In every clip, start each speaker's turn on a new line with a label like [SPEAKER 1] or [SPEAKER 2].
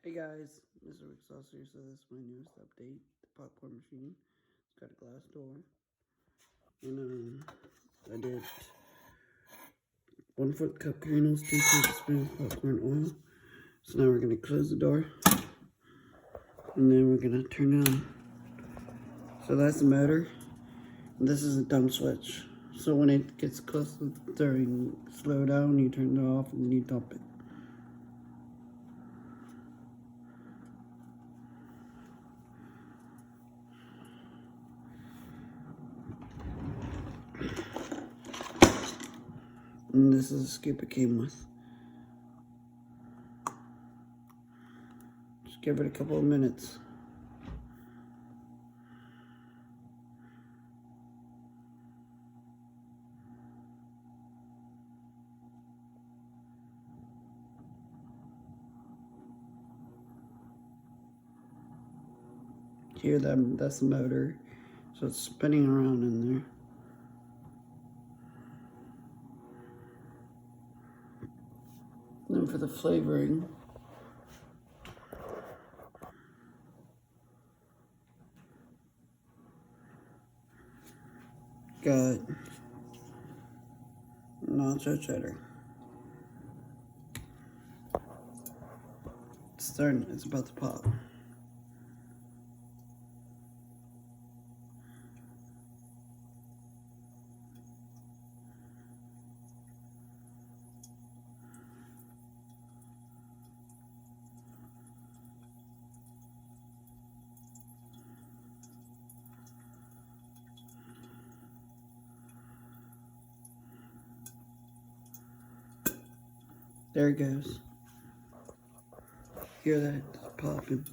[SPEAKER 1] Hey guys, Mr. Excelsior, so this is my newest update, the popcorn machine. It's got a glass door. And I did 1 foot cup kernels, 2 tablespoons popcorn oil. So now we're gonna close the door. And then we're gonna turn it on. So that's the motor. And this is a dump switch. So when it gets close to during slow down, you turn it off and then you dump it. And this is the scoop it came with. Just give it a couple of minutes. Here, that's the motor. So it's spinning around in there. Then for the flavoring, got nacho cheddar. It's about to pop. There it goes. Hear that? It's popping.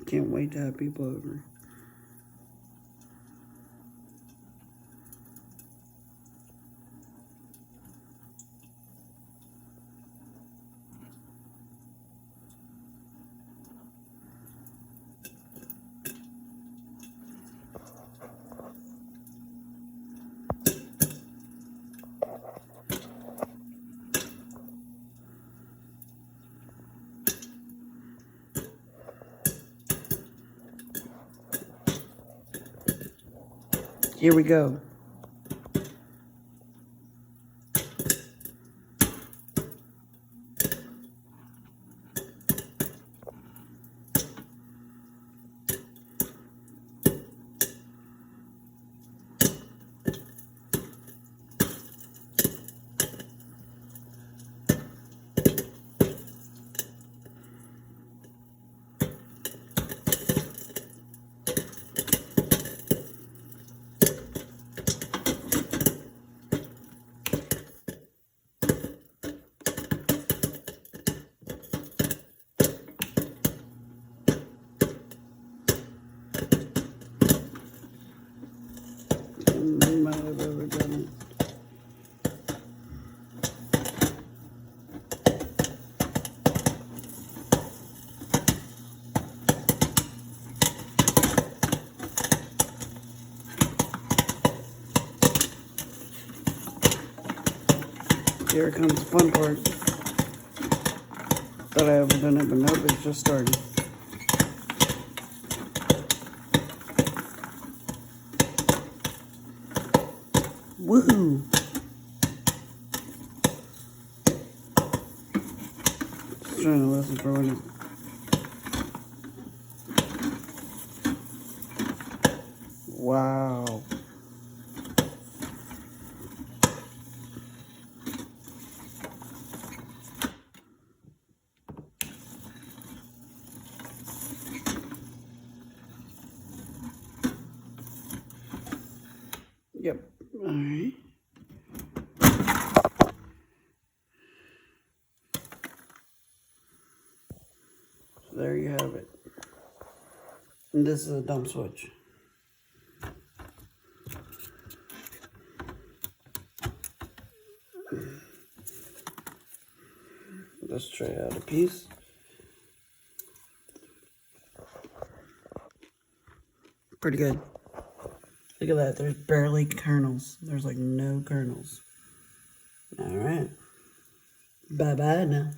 [SPEAKER 1] Can't wait to have people over. Here we go. We might have overdone it. Here comes the fun part. Thought I overdone it, but nope, it's just starting. Woohoo! Just trying to listen for when it. Wow. Yep. Alright. So there you have it. And this is a dump switch. Let's try out a piece. Pretty good. Look at that, there's barely kernels. There's like no kernels. All right. Bye-bye now.